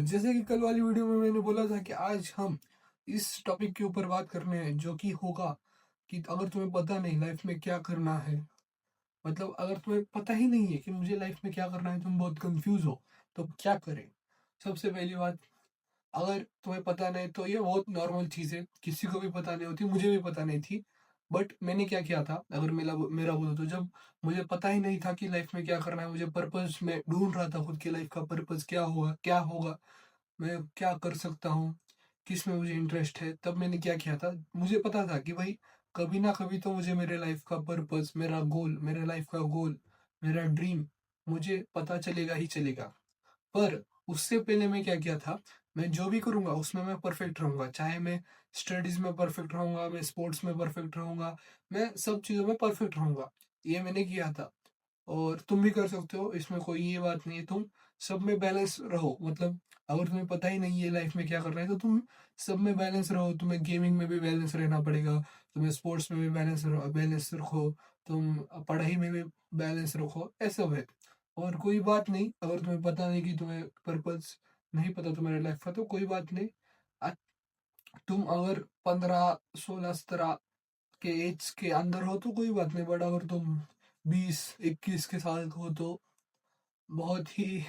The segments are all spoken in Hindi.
जैसे कि कल वाली वीडियो में मैंने बोला था कि आज हम इस टॉपिक के ऊपर बात करने हैं जो कि होगा कि अगर तुम्हें पता नहीं लाइफ में क्या करना है। मतलब अगर तुम्हें पता ही नहीं है कि मुझे लाइफ में क्या करना है, तुम बहुत कंफ्यूज हो, तो क्या करें। सबसे पहली बात, अगर तुम्हें पता नहीं तो ये बहुत नॉर्मल चीज़ है, किसी को भी पता नहीं होती, मुझे भी पता नहीं थी। बट मैंने क्या किया था, अगर मेरा मेरा बोलो तो जब मुझे पता ही नहीं था कि लाइफ में क्या करना है, मुझे पर्पस में ढूंढ रहा था, खुद की लाइफ का पर्पस क्या होगा, मैं क्या कर सकता हूँ, किस में मुझे इंटरेस्ट है। तब मैंने क्या किया था, मुझे पता था कि भाई कभी ना कभी तो मुझे मेरे लाइफ का पर्पस, मेरा गोल, मेरे लाइफ का गोल, मेरा ड्रीम मुझे पता चलेगा ही चलेगा। पर उससे पहले मैं क्या किया था, मैं जो भी करूँगा उसमें मैं परफेक्ट रहूँगा। चाहे मैं स्टडीज़ में परफेक्ट रहूँगा, मैं स्पोर्ट्स में परफेक्ट रहूँगा, मैं सब चीज़ों में परफेक्ट रहूँगा। ये मैंने किया था और तुम भी कर सकते हो, इसमें कोई ये बात नहीं है। तुम सब में बैलेंस रहो। मतलब अगर तुम्हें पता ही नहीं है लाइफ में क्या करना है, तो तुम सब में बैलेंस रहो। तुम्हें गेमिंग में भी बैलेंस रहना पड़ेगा, तुम्हें स्पोर्ट्स में भी बैलेंस रखो, तुम पढ़ाई में भी बैलेंस रखो, ऐसा है। और कोई बात नहीं, अगर तुम्हें पता नहीं कि तुम्हें पर्पस नहीं पता तुम्हारे लाइफ का, तो कोई बात नहीं। अ- तुम अगर 15, 16, 17 के एज के अंदर हो तो कोई बात नहीं, बट अगर तुम 20, 21 के साल के हो तो बहुत ही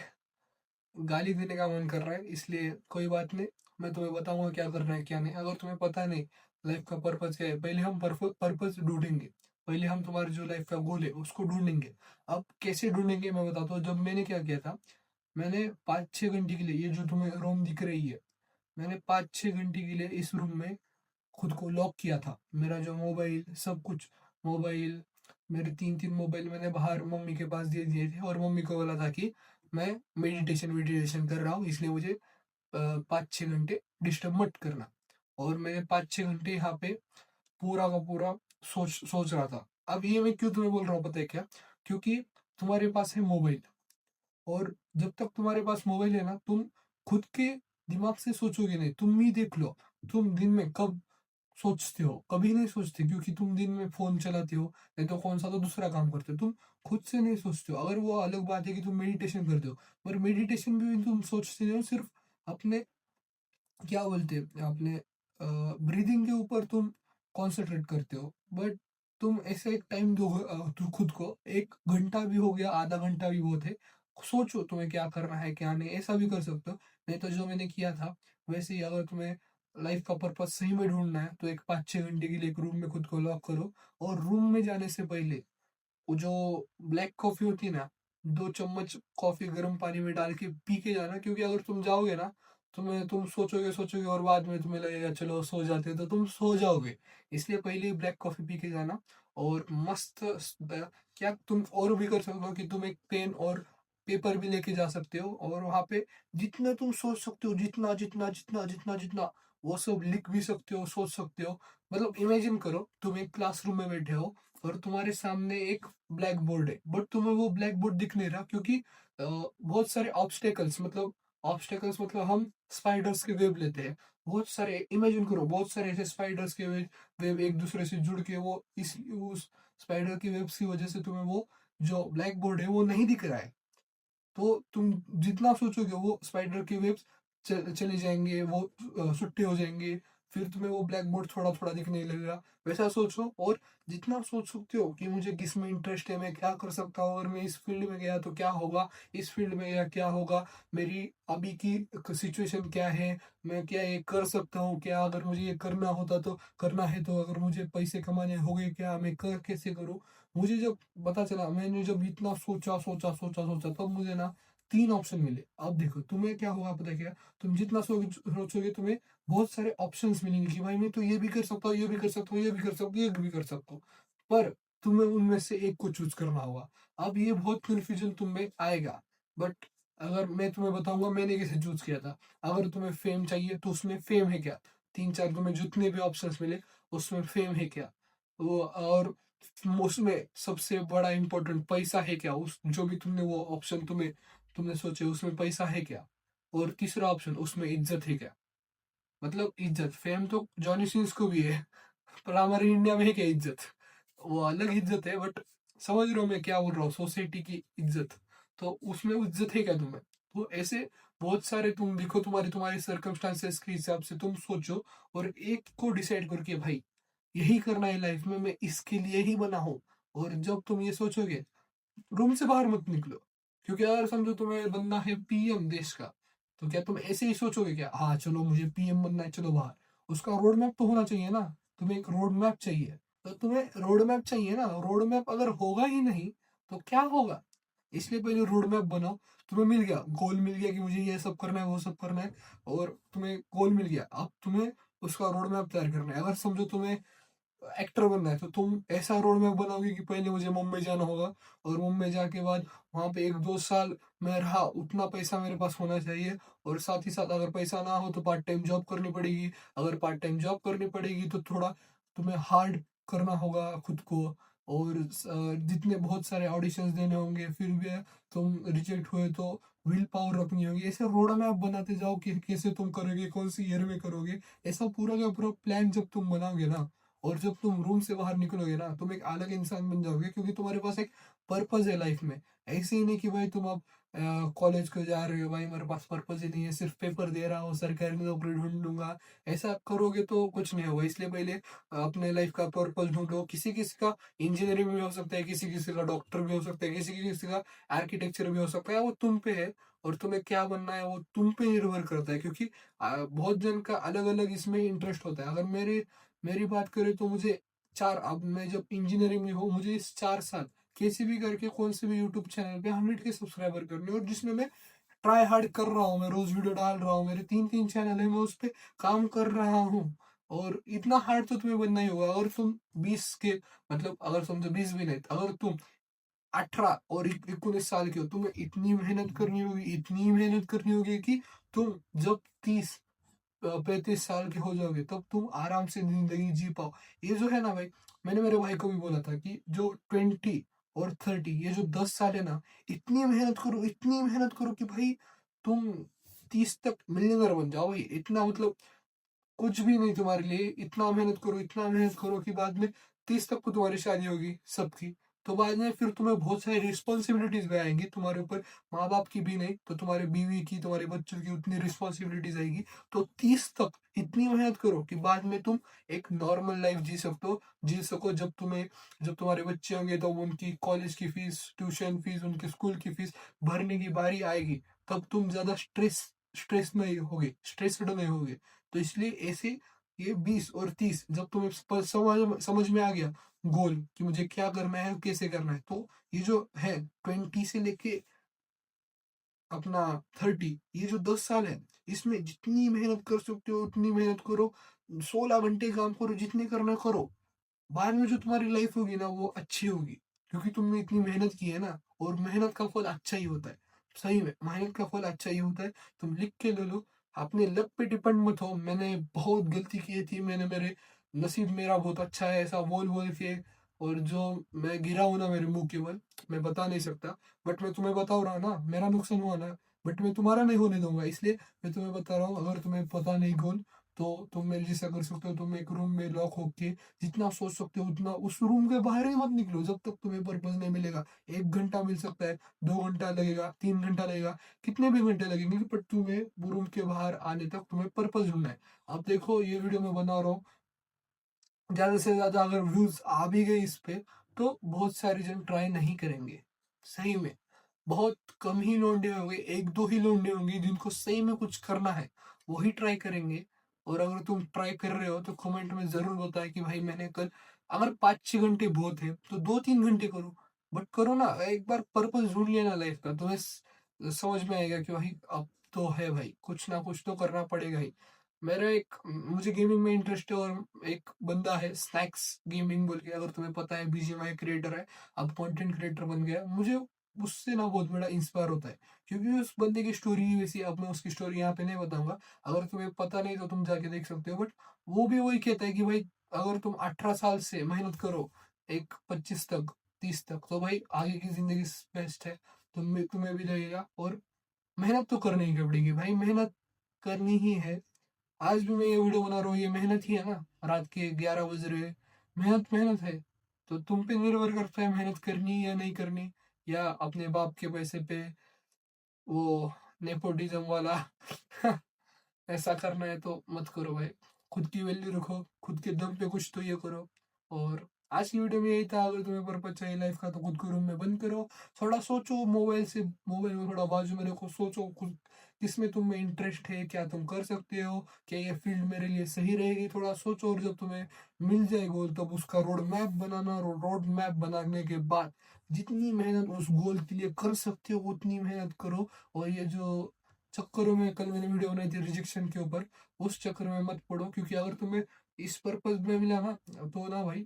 गाली देने का मन कर रहा है। इसलिए कोई बात नहीं, मैं तुम्हें बताऊंगा क्या करना है क्या नहीं। अगर तुम्हें पता नहीं लाइफ का पर्पस क्या है, पहले हम पर्पस ढूंढेंगे। पहले हम तुम्हारी जो लाइफ का गोल है उसको ढूंढेंगे। अब कैसे ढूंढेंगे मैं बताता हूँ। जब मैंने क्या किया था, मैंने 5-6 घंटे के लिए, ये जो तुम्हें रूम दिख रही है, मैंने 5-6 घंटे के लिए इस रूम में खुद को लॉक किया था। मेरा जो मोबाइल, सब कुछ, मोबाइल, मेरे 3-3 मोबाइल मैंने बाहर मम्मी के पास दे दिए थे और मम्मी को बोला था कि मैं मेडिटेशन मेडिटेशन कर रहा हूँ, इसलिए मुझे 5-6 घंटे डिस्टर्ब मत करना। और मैंने 5-6 घंटे यहाँ पे पूरा का पूरा सोच सोच रहा था। अब ये मैं क्यों तुम्हें बोल रहा हूँ पता है क्या? क्योंकि तुम्हारे पास है मोबाइल, और जब तक तुम्हारे पास मोबाइल है ना, तुम खुद के दिमाग से सोचोगे नहीं। तुम ही देख लो, तुम दिन में कब सोचते हो? कभी नहीं सोचते, क्योंकि तुम दिन में फोन चलाते हो, नहीं तो कौन सा तो दूसरा काम करते हो। तुम खुद से नहीं सोचते हो। अगर वो अलग बात है कि तुम मेडिटेशन करते हो, पर मेडिटेशन में भी तुम सोचते हो सिर्फ अपने, क्या बोलते हैं, अपने ब्रीदिंग के ऊपर तुम कंसंट्रेट करते हो। बट तुम ऐसे एक टाइम दो, तू खुद को 1 घंटा भी हो गया, आधा घंटा भी बहुत है, सोचो तुम्हें क्या करना है क्या नहीं, ऐसा भी कर सकते हो। नहीं तो जो मैंने किया था वैसे ही, अगर तुम्हें लाइफ का पर्पस सही में ढूंढना है तो एक 5-6 घंटे के लिए एक रूम में खुद को लॉक करो। और रूम में जाने से पहले वो जो ब्लैक कॉफी होती है ना, 2 चम्मच कॉफी गर्म पानी में डाल के पी के जाना। क्योंकि अगर तुम जाओगे ना, तुम सोचोगे सोचोगे और बाद में तुम्हें लगेगा चलो सो जाते हैं, तो तुम सो जाओगे। इसलिए पहले ही ब्लैक कॉफी पी के जाना। और मस्त क्या तुम और भी कर सकते हो कि तुम एक पेन और पेपर भी लेके जा सकते हो, और वहां पे जितना तुम सोच सकते हो, जितना जितना जितना जितना जितना, वो सब लिख भी सकते हो, सोच सकते हो। मतलब इमेजिन करो, तुम एक क्लासरूम में बैठे हो और तुम्हारे सामने एक ब्लैक बोर्ड है, बट तुम्हें वो ब्लैक बोर्ड दिख नहीं रहा, क्योंकि बहुत सारे ऑब्स्टेकल्स मतलब हम स्पाइडर्स के वेब लेते हैं। बहुत सारे, इमेजिन करो, बहुत सारे ऐसे स्पाइडर्स के वेब एक दूसरे से जुड़ के, वो इस उस स्पाइडर की वेब्स की वजह से तुम्हें वो जो ब्लैक बोर्ड है वो नहीं दिख रहा है। तो तुम जितना सोचोगे वो स्पाइडर के वेब्स चले जाएंगे, वो सुट्टे हो जाएंगे। फिर तुम्हें वो ब्लैक बोर्ड थोड़ा थोड़ा दिखने लगेगा। वैसा सोचो, और जितना सोच सकते हो कि मुझे किस में इंटरेस्ट है, मैं क्या कर सकता हूँ, अगर मैं इस फील्ड में गया तो क्या होगा, इस फील्ड में गया क्या होगा, मेरी अभी की सिचुएशन क्या है, मैं क्या ये कर सकता हूँ क्या, अगर मुझे ये करना होता तो करना है, तो अगर मुझे पैसे कमाने होंगे क्या, मैं कर कैसे करूँ। मुझे जब पता चला, मैंने जब इतना सोचा सोचा सोचा सोचा, तब मुझे ना 3 ऑप्शन मिले। अब देखो तुम्हें क्या होगा पता है क्या? तुम जितना सोचोगे तुम्हें बहुत सारे ऑप्शंस मिलेंगे कि भाई मैं तो ये भी कर सकता हूँ, ये भी कर सकता हूँ, ये भी कर सकता हूँ, ये भी कर सकता हूँ। पर तुम्हें उनमें से एक को चूज करना होगा। अब ये बहुत कंफ्यूजन तुम में आएगा, बट अगर मैं तुम्हें बताऊंगा मैंने कैसे चूज किया था। अगर तुम्हें फेम चाहिए तो उसमें फेम है क्या? 3-4 तुम्हें जितने भी ऑप्शंस मिले उसमें फेम है क्या? वो, और उसमें सबसे बड़ा इंपॉर्टेंट पैसा है क्या? उस जो भी तुमने वो ऑप्शन तुमने सोचे उसमें पैसा है क्या? और तीसरा ऑप्शन, उसमें इज्जत है क्या? मतलब इज्जत, फेम तो जॉनी सिंस को भी है, पर हमारे इंडिया में है क्या इज्जत? वो अलग इज्जत है, बट समझ रहे हो मैं क्या बोल रहा हूँ, सोसाइटी की इज्जत। तो उसमें इज्जत है क्या तुम्हें? तो ऐसे बहुत सारे तुम देखो, तुम्हारे तुम्हारे सर्कमस्टांसेस के हिसाब से तुम सोचो और एक को डिसाइड करो कि भाई यही करना है लाइफ में, मैं इसके लिए ही बना हूँ। और जब तुम ये सोचोगे, रूम से बाहर मत निकलो। क्योंकि अगर समझो तुम्हें बनना है पीएम देश का, तो क्या तुम ऐसे ही सोचोगे क्या, हाँ चलो मुझे पीएम बनना है, चलो बाहर। उसका रोड मैप तो होना चाहिए ना। तुम्हें एक रोड मैप चाहिए। तो तुम्हें रोड मैप चाहिए ना, रोड मैप अगर होगा ही नहीं तो क्या होगा। इसलिए पहले रोड मैप बनाओ। तुम्हें मिल गया गोल, मिल गया कि मुझे ये सब करना है, वो सब करना है, और तुम्हें गोल मिल गया, अब तुम्हें उसका रोड मैप तैयार करना है। अगर समझो तुम्हें एक्टर बनना है, तो तुम ऐसा रोड मैप बनाओगे कि पहले मुझे मुंबई जाना होगा, और मुंबई जाके बाद वहां पे 1-2 साल मैं रहा, उतना पैसा मेरे पास होना चाहिए। और साथ ही साथ अगर पैसा ना हो तो पार्ट टाइम जॉब करनी पड़ेगी। अगर पार्ट टाइम जॉब करनी पड़ेगी तो थोड़ा तुम्हें हार्ड करना होगा खुद को। और जितने बहुत सारे ऑडिशंस देने होंगे, फिर भी तुम रिजेक्ट हुए तो विल पावर रखनी होगी। ऐसे रोड मैप बनाते जाओ कि कैसे तुम करोगे, कौन सी ईयर में करोगे। ऐसा पूरा का पूरा प्लान जब तुम बनाओगे ना, और जब तुम रूम से बाहर निकलोगे ना, तुम एक अलग इंसान बन जाओगे, क्योंकि तुम्हारे पास एक पर्पज है लाइफ में। ऐसे ही नहीं कि भाई तुम अब कॉलेज को जा रहे हो, भाई मेरे पास पर्पज ही नहीं है, सिर्फ पेपर दे रहा हूँ, सरकारी नौकरी ढूंढ लूंगा। ऐसा करोगे तो कुछ नहीं होगा। इसलिए पहले अपने लाइफ का पर्पज ढूंढो। किसी किसी का इंजीनियरिंग भी हो सकता है, किसी किसी का डॉक्टर भी हो सकता है, किसी किसी का आर्किटेक्चर भी हो सकता है। वो तुम पे है, और तुम्हें क्या बनना है वो तुम पे निर्भर करता है। क्योंकि बहुत जन का अलग अलग इसमें इंटरेस्ट होता है। अगर मेरे मेरी बात करें तो मुझे अब मैं जब इंजीनियरिंग में हूँ, मुझे इस 4 साल कैसे भी करके कौन से भी यूट्यूब चैनल पे 100 के सब्सक्राइबर करने, और जिसमें मैं ट्राई हार्ड कर रहा हूँ, मैं रोज वीडियो डाल रहा हूँ, मेरे 3-3 चैनल है, मैं उस पर काम कर रहा हूँ। और इतना हार्ड तो तुम्हें बनना ही होगा। अगर तुम 20 के, मतलब अगर समझो 20 भी नहीं, अगर तुम 18 और 19 साल के हो, तुम्हें इतनी मेहनत करनी होगी, इतनी मेहनत करनी होगी कि तुम जब 30-35 साल के हो जाओगे तब तुम आराम से जिंदगी जी पाओ। ये जो है ना भाई, मैंने मेरे भाई को भी बोला था कि जो 20 और 30, ये जो 10 साल है ना, इतनी मेहनत करो, इतनी मेहनत करो कि भाई तुम 30 तक मिलियनर बन जाओ। भाई इतना मतलब कुछ भी नहीं तुम्हारे लिए। इतना मेहनत करो, इतना मेहनत करो कि बाद में 30 तक को तुम्हारी शादी होगी सबकी। तो बाद में फिर तुम्हें बहुत सारी रिस्पॉन्सिबिलिटीज भी आएंगी तुम्हारे ऊपर। माँ बाप की भी नहीं तो तुम्हारे बीवी की, तुम्हारे बच्चों की उतनी रिस्पॉन्सिबिलिटीज आएगी। तो 30 तक इतनी मेहनत करो कि बाद में तुम एक नॉर्मल लाइफ जी सको। जब तुम्हारे बच्चे होंगे तो उनकी कॉलेज की फीस, ट्यूशन फीस, उनके स्कूल की फीस भरने की बारी आएगी, तब तुम ज्यादा स्ट्रेस्ड नहीं होगे। तो इसलिए ऐसे ये 20 और 30, जब तुम्हें समझ में आ गया गोल कि मुझे क्या करना है, कैसे करना है, तो ये जो है 20 से लेके अपना 30, ये जो 10 साल है, इसमें जितनी मेहनत कर सकते हो उतनी मेहनत करो। 16 घंटे काम करो, जितने करना करो। बाद में जो तुम्हारी लाइफ होगी ना वो अच्छी होगी, क्योंकि तुमने इतनी मेहनत की है ना। और मेहनत का फल अच्छा ही होता है। सही में मेहनत का फल अच्छा ही होता है। तुम लिख के ले लो। अपने लक पे डिपेंड मत हो, मैंने बहुत गलती की थी, मैंने मेरे नसीब मेरा बहुत अच्छा है, ऐसा बोल बोल के। और जो मैं गिरा हूं ना मेरे मुंह के बल, मैं बता नहीं सकता। बट मैं तुम्हें बता रहा ना, मेरा नुकसान हुआ ना, बट मैं तुम्हारा नहीं होने दूंगा। इसलिए मैं तुम्हें बता रहा हूँ, अगर तुम्हें पता नहीं गोल, तो तुम मेरे जैसा कर सकते हो। तुम एक रूम में लॉक होके जितना सोच सकते हो उतना, उस रूम के बाहर ही मत निकलो जब तक तुम्हें पर्पज नहीं मिलेगा। 1 घंटा मिल सकता है, 2 घंटा लगेगा, 3 घंटा लगेगा, कितने भी घंटे लगेंगे, पर तुम्हें वो रूम के बाहर आने तक तुम्हें पर्पज ढूंढना है। अब देखो ये वीडियो मैं बना रहा हूँ, ज्यादा से ज्यादा अगर व्यूज आ भी गए इस पे, तो बहुत सारे जन ट्राई नहीं करेंगे। सही में बहुत कम ही लौंडे होंगे, 1-2 ही लौंडे होंगे जिनको सही में कुछ करना है, वही ट्राई करेंगे। और अगर तुम ट्राई कर रहे हो तो कमेंट में जरूर बताए कि भाई मैंने कल, अगर 5-6 घंटे बहुत है तो 2-3 घंटे करो। बट करो ना, एक बार पर्पस ढूंढ लिया ना लाइफ का, तुम्हें समझ में आएगा कि भाई अब तो है भाई, कुछ ना कुछ तो करना पड़ेगा ही। मुझे गेमिंग में इंटरेस्ट है, और एक बंदा है स्नैक्स गेमिंग बोल के, अगर तुम्हें पता है, बीजीएमआई क्रिएटर है, अब कंटेंट क्रिएटर बन गया है। मुझे उससे ना बहुत बड़ा इंस्पायर होता है, क्योंकि उस बंदे की स्टोरी ही वैसी है। अब मैं उसकी स्टोरी यहाँ पे नहीं बताऊंगा, अगर तुम्हें पता नहीं तो तुम जाके देख सकते हो। बट वो भी वही कहता है कि भाई अगर तुम 18 साल से मेहनत करो, एक 25 तक, 30 तक, तो भाई आगे की जिंदगी बेस्ट है। तुम्हें भी लगेगा। और मेहनत तो करनी ही पड़ेगी भाई, मेहनत करनी ही है। आज भी मैं ये वीडियो बना रहा हूँ, ये मेहनत ही है ना। रात के 11 बज रहे, मेहनत मेहनत है। तो तुम पे निर्भर करता है मेहनत करनी या नहीं करनी, या अपने बाप के पैसे पे वो नेपोटिज्म वाला ऐसा करना है तो मत करो भाई। खुद की वैल्यू रखो, खुद के दम पे कुछ तो ये करो। और आज की वीडियो में यही था। अगर तुम्हें पर्पज चाहिए लाइफ का तो खुद को रूम में बंद करो, थोड़ा सोचो, मोबाइल में थोड़ा बाजू में रखो, सोचो खुद किसमें तुम में इंटरेस्ट है, क्या तुम कर सकते हो, क्या ये फील्ड मेरे लिए सही रहेगी, थोड़ा सोचो। और जब तुम्हें मिल जाए गोल तब उसका रोड मैप बनाना। रोड मैप बनाने के बाद जितनी मेहनत उस गोल के लिए कर सकते हो उतनी मेहनत करो। और ये जो चक्करों में, कल मैंने वीडियो बनाई थी रिजेक्शन के ऊपर, उस चक्कर में मत पड़ो। क्योंकि अगर तुम्हें इस पर्पज में मिला ना तो ना भाई,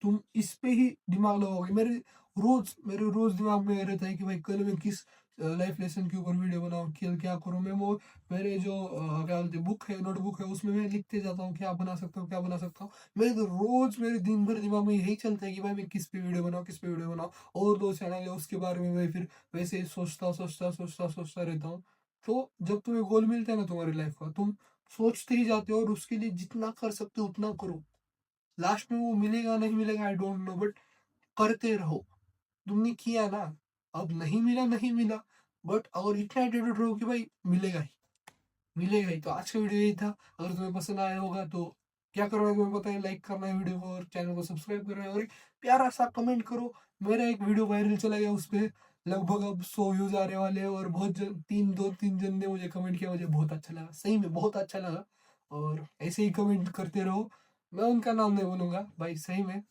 तुम इस पे ही दिमाग लगाओगे। मेरे रोज दिमाग में रहता है कि भाई कल मैं किस लाइफ लेसन के ऊपर वीडियो बनाऊं, क्या करूं मैं। वो मेरे जो क्या बोलते बुक है, नोटबुक है, उसमें मैं लिखते जाता हूँ क्या बना सकता हूँ, क्या बना सकता हूँ। मेरे दिन भर दिमाग में यही चलता है कि भाई मैं किस पे वीडियो बनाऊं, किस पे वीडियो बनाऊं। और दो चैनल है उसके बारे में मैं फिर वैसे ही सोचता रहता हूँ। तो जब तुम्हें गोल मिलता है ना तुम्हारी लाइफ का, तुम सोचते ही जाते हो और उसके लिए जितना कर सकते हो उतना करो। लास्ट में वो मिलेगा नहीं मिलेगा आई डोंट नो, बट करते रहो। तुमने किया ना, अब नहीं मिला नहीं मिला, बट अगर इतना एटीट्यूड रहो कि भाई मिलेगा ही, मिलेगा ही। तो आज का वीडियो यही था। अगर तुम्हें पसंद आया होगा तो क्या करना है तुम्हें पता है, लाइक करना है वीडियो को और चैनल को सब्सक्राइब करना है और एक प्यारा सा कमेंट करो। मेरा एक वीडियो वायरल चला गया, उस पे लगभग अब 100 व्यूज आने वाले हैं। और बहुत जन, दो तीन जन ने मुझे कमेंट किया, मुझे बहुत अच्छा लगा, सही में बहुत अच्छा लगा। और ऐसे ही कमेंट करते रहो। मैं उनका नाम नहीं बोलूंगा भाई, सही में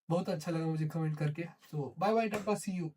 बहुत अच्छा लगा मुझे कमेंट करके। तो bye bye, tata, see you.